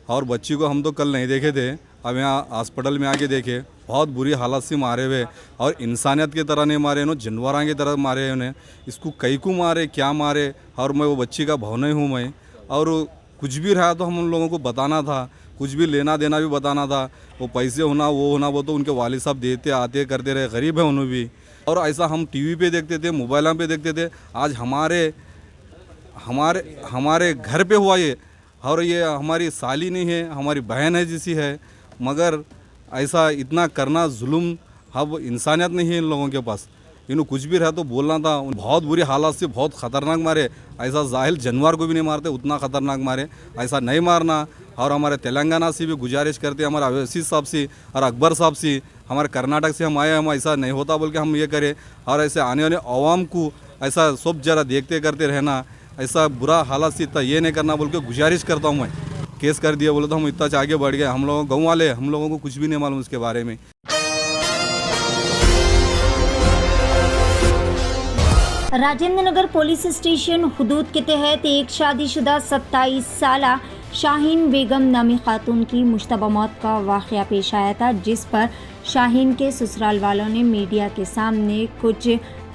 और बच्ची को हम तो कल नहीं देखे थे, अब यहाँ हॉस्पिटल में आके देखे, बहुत बुरी हालत से मारे हुए, और इंसानियत की तरह नहीं मारे उन्होंने, जानवरों की तरह मारे उन्हें। इसको कई को मारे, क्या मारे, और मैं वो बच्ची का भाव नहीं हूँ मैं। और कुछ भी रहा तो हम उन लोगों को बताना था, कुछ भी लेना देना भी बताना था। वो पैसे होना वो तो उनके वालिद साहब देते आते करते रहे, गरीब है उन्होंने भी। और ऐसा हम टीवी पे देखते थे, मोबाइल पे देखते थे, आज हमारे हमारे हमारे घर पे हुआ ये। और ये हमारी साली नहीं है, हमारी बहन है जैसी है, मगर ऐसा इतना करना जुल्म, अब इंसानियत नहीं है इन लोगों के पास। इन्हों कुछ भी रहा तो बोलना था। बहुत बुरी हालत से बहुत ख़तरनाक मारे, ऐसा जाहिल जानवर को भी नहीं मारते उतना ख़तरनाक मारे, ऐसा नहीं मारना। और हमारे तेलंगाना से भी गुजारिश करते हैं, हमारे अवैसी साहब से और अकबर साहब से, हमारे कर्नाटक से हम आए, हम ऐसा नहीं होता बोल के हम ये करें। और ऐसे आने वाले अवाम को ऐसा सब जरा देखते करते रहना, ऐसा बुरा हालत से इतना ये नहीं करना बोल के गुजारिश करता हूँ मैं। केस कर दिया बोले तो हम इतना आगे बढ़ गए, हम लोग गाँव वाले, हम लोगों को कुछ भी नहीं मालूम उसके बारे में। राजेंद्र नगर पुलिस स्टेशन हुदूद के तहत एक शादीशुदा 27 साला शाहीन बेगम नामी खातून की मुश्तबा मौत का वाक़या पेश आया था, जिस पर शाहीन के ससुराल वालों ने मीडिया के सामने कुछ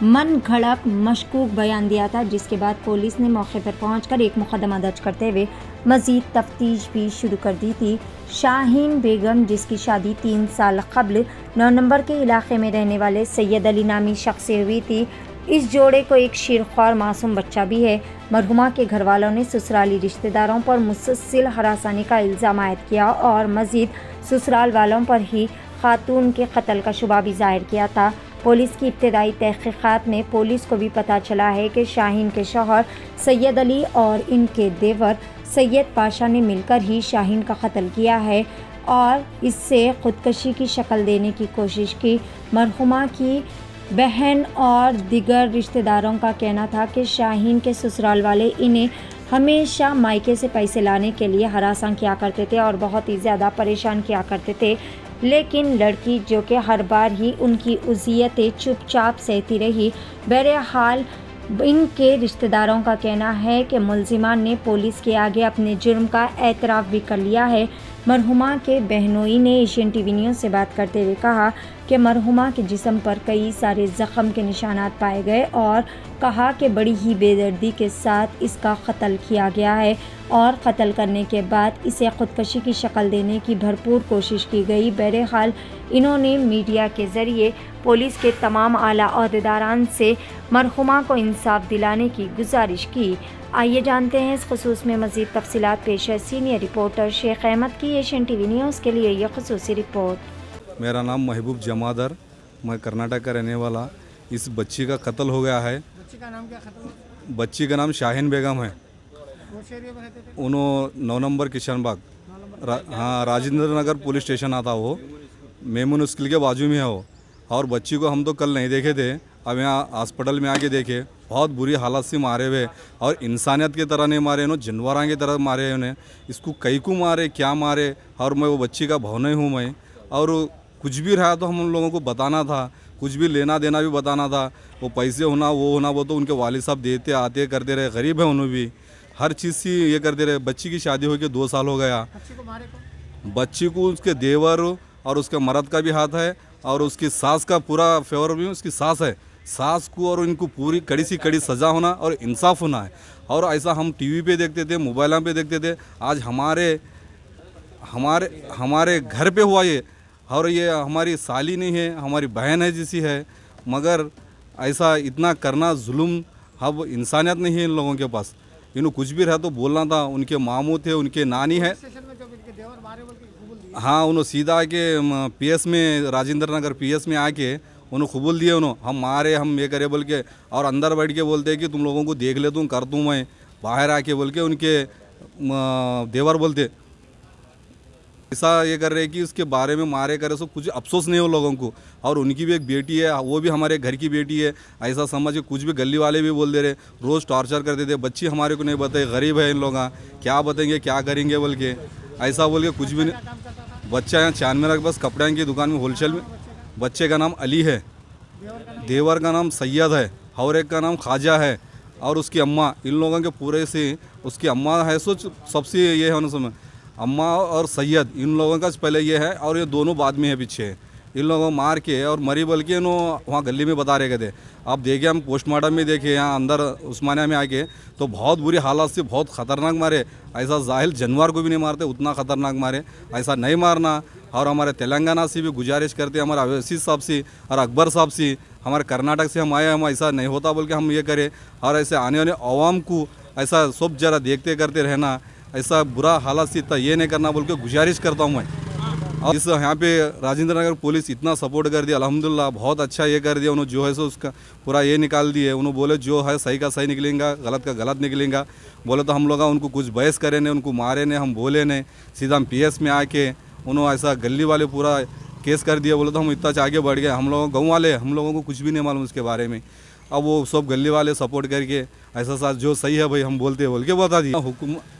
मन घड़त मशकूक बयान दिया था, जिसके बाद पुलिस ने मौके पर पहुंचकर एक मुकदमा दर्ज करते हुए मज़ीद तफ्तीश भी शुरू कर दी थी। शाहीन बेगम, जिसकी शादी 3 साल कबल 9 नंबर के इलाके में रहने वाले सैयद अली नामी शख्स से हुई थी। इस जोड़े को एक शीरख्वार मासूम बच्चा भी है। मरहुमा के घर वालों ने ससुराली रिश्तेदारों पर मुसलसल हरासानी का इल्ज़ाम आयद किया और मज़ीद ससुराल वालों पर ही खातून के कत्ल का शुबा भी जाहिर किया था। पुलिस की इब्तदाई तहक़ीक़ात में पुलिस को भी पता चला है कि शाहीन के शौहर सैयद अली और इनके देवर सैयद पाशा ने मिलकर ही शाहीन का कत्ल किया है और इससे ख़ुदकशी की शक्ल देने की कोशिश की। मरहुमा की बहन और दिगर रिश्तेदारों का कहना था कि शाहीन के ससुराल वाले इन्हें हमेशा मायके से पैसे लाने के लिए हरासा किया करते थे और बहुत ही ज़्यादा परेशान किया करते थे, लेकिन लड़की जो कि हर बार ही उनकी उज़ियतें चुपचाप सहती रही। बहरहाल इनके रिश्तेदारों का कहना है कि मुलजिमान ने पुलिस के आगे अपने जुर्म का एतराफ़ भी कर लिया है। मरहुमा के बहनोई ने एशियन टीवी न्यूज़ से बात करते हुए कहा कि मरहुमा के जिस्म पर कई सारे ज़ख्म के निशानात पाए गए और कहा कि बड़ी ही बेदर्दी के साथ इसका कत्ल किया गया है और कत्ल करने के बाद इसे ख़ुदकशी की शक्ल देने की भरपूर कोशिश की गई। बहरहाल इन्होंने मीडिया के ज़रिए पुलिस के तमाम आला अहदेदारान से मरहुमा को इंसाफ दिलाने की गुजारिश की। आइए जानते हैं इस खुसूस में मज़ीद तफसीलात। पेश है सीनियर रिपोर्टर शेख अहमद की एशियन टीवी न्यूज़ के लिए यह खुसूसी रिपोर्ट। मेरा नाम महबूब जमादर, मैं कर्नाटक का रहने वाला। इस बच्ची का कत्ल हो गया है। बच्ची का नाम क्या खत्म? बच्ची का नाम शाहीन बेगम है। एरिया में रहते थे? उन्होंने 9 नंबर किशन बाग, हाँ राजेंद्र नगर पुलिस स्टेशन आता, वो मेमून स्कूल के बाजू में है वो। और बच्ची को हम तो कल नहीं देखे थे, अब यहाँ हॉस्पिटल में आके देखे, बहुत बुरी हालत से मारे हुए, और इंसानियत की तरह नहीं मारे उन्होंने, जानवरों की तरह मारे उन्हें। इसको कई को मारे, क्या मारे, और मैं वो बच्ची का भाव नहीं हूँ मैं। और कुछ भी रहा तो हम उन लोगों को बताना था, कुछ भी लेना देना भी बताना था। वो पैसे होना वो तो उनके वालिद साहब देते आते करते रहे, गरीब है उन्होंने भी, हर चीज़ से ये करते रहे। बच्ची की शादी होकर 2 साल हो गया। बच्ची को मारे कौन? बच्ची को उसके देवर और उसके मर्द का भी हाथ है, और उसकी सास का पूरा फेवर भी उसकी सास है। सास को और इनको पूरी कड़ी सी कड़ी सज़ा होना और इंसाफ होना है। और ऐसा हम टीवी पे देखते थे, मोबाइल पे देखते थे, आज हमारे घर पे हुआ ये। और ये हमारी साली नहीं है, हमारी बहन है जैसी है, मगर ऐसा इतना करना जुल्म, अब इंसानियत नहीं है इन लोगों के पास। इन्हों कुछ भी रहा तो बोलना था। उनके मामू थे, उनके नानी है, स्टेशन में जो इनके देवर मारे बोल के कबूल दिए। हाँ उन्होंने सीधा आके पीएस में, राजेंद्र नगर पीएस में आके उन्होंने कबूल दिए, उन्होंने हम मारे, हम ये करे बोल के। और अंदर बैठ के बोलते हैं कि तुम लोगों को देख ले, तुम कर दूँ मैं, बाहर आके बोल के उनके देवर बोलते ऐसा ये कर रहे कि उसके बारे में मारे करे, सो कुछ अफसोस नहीं हो लोगों को। और उनकी भी एक बेटी है, वो भी हमारे घर की बेटी है। ऐसा समझ के कुछ भी गली वाले भी बोल दे रहे, रोज़ टॉर्चर करते थे। बच्ची हमारे को नहीं बताए, गरीब है इन लोग, क्या बताएंगे क्या करेंगे बोल के, ऐसा बोल के कुछ भी नहीं। बच्चा यहाँ चांदमेरा के पास कपड़े की दुकान में होलसेल में। बच्चे का नाम अली है, देवर का नाम सैयद है, और एक का नाम ख्वाजा है, और उसकी अम्मा, इन लोगों के पूरे से उसकी अम्मा है। सो सबसे ये है उन समय अम्मा और सैयद इन लोगों का पहले ये है, और ये दोनों बाद में है पीछे। इन लोगों को मार के और मरी बोल के वहाँ गली में बता रहे थे। आप देखे, हम पोस्टमार्टम में देखे यहाँ अंदर उस्मानिया में आके, तो बहुत बुरी हालत से बहुत ख़तरनाक मारे। ऐसा जाहिल जानवर को भी नहीं मारते, उतना ख़तरनाक मारे। ऐसा नहीं मारना। और हमारे तेलंगाना से भी गुजारिश करते हैं, हमारे अवैसी साहब से और अकबर साहब से, हमारे कर्नाटक से हम आए, हम ऐसा नहीं होता बोल के हम ये करें। और ऐसे आने वाले अवाम को ऐसा सब जरा देखते करते रहना, ऐसा बुरा हालत से इतना ये नहीं करना बोल के गुजारिश करता हूँ मैं। और इस यहाँ पे राजेंद्र नगर पुलिस इतना सपोर्ट कर दिया, अल्हम्दुलिल्लाह बहुत अच्छा ये कर दिया। उन्होंने जो है सो उसका पूरा ये निकाल दिए। उन्होंने बोले जो है सही का सही निकलेगा, गलत का गलत निकलेगा। बोले तो हम लोग उनको कुछ बहस करे नहीं, उनको मारे नहीं, हम बोले नहीं। सीधा हम PS में आके उन्होंने ऐसा गली वाले पूरा केस कर दिया। बोले तो हम इतना आगे बढ़ गए। हम लोग गाँव वाले, हम लोगों को कुछ भी नहीं मालूम उसके बारे में। अब वो सब गली वाले सपोर्ट करके ऐसा साथ जो सही है भाई हम बोलते बोल के बता दिए।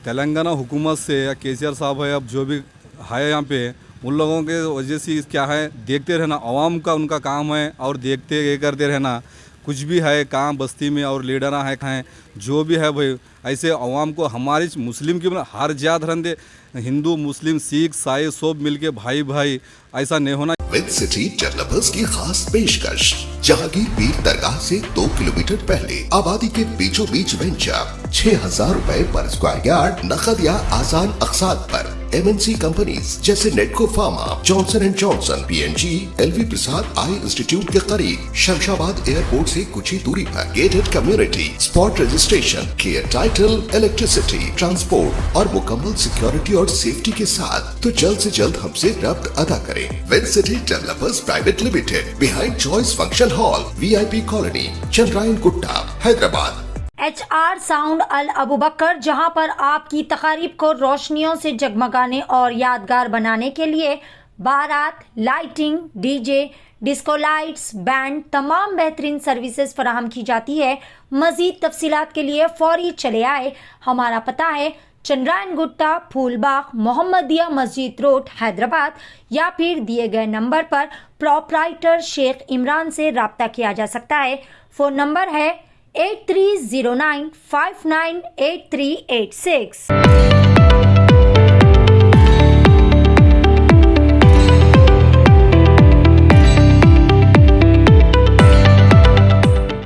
तेलंगाना हुकूमत से या KCR साहब है, अब जो भी है यहाँ पे, उन लोगों के वजह से क्या है, देखते रहना अवाम का उनका काम है, और देखते ये करते रहना। कुछ भी है काम बस्ती में और लीडर हैं जो भी है भाई, ऐसे अवाम को हमारी मुस्लिम की हर जात रहते, हिंदू मुस्लिम सिख ईसाई सब मिलके भाई भाई, ऐसा नहीं होना। विद सिटी डेवलपर्स की खास पेशकश, जहांगीर पीर दरगाह से 2 किलोमीटर पहले आबादी के बीचों बीच वेंचर 6,000 रुपए पर स्क्वायर यार्ड, नकद या आसान अकसाद पर। MNC कंपनीज जैसे Natco pharma, Johnson and Johnson, PNG, LV Prasad eye institute के करीब, शमशाबाद एयरपोर्ट से कुछ ही दूरी पर। Gated community, spot registration, clear title, electricity, transport और मुकम्मल सिक्योरिटी और सेफ्टी के साथ। तो जल्द से जल्द हमसे रब्त अदा करें। With city developers private limited, behind choice function hall, VIP colony, Chandrayan Gutta, Hyderabad. HR sound अल अबू बकर, जहां पर आपकी तकारीब को रोशनियों से जगमगाने और यादगार बनाने के लिए बारात, lighting, DJ, disco lights, band, तमाम बेहतरीन सर्विसेज फराहम की जाती है। मजीद तफसीलात के लिए फौरी चले आए। हमारा पता है चंद्रायन गुट्टा, फूलबाग, मोहम्मदिया मस्जिद रोड, हैदराबाद, या फिर दिए गए नंबर पर प्रोपराइटर शेख इमरान से रब्ता किया जा सकता है। फ़ोन नंबर है 8309598386।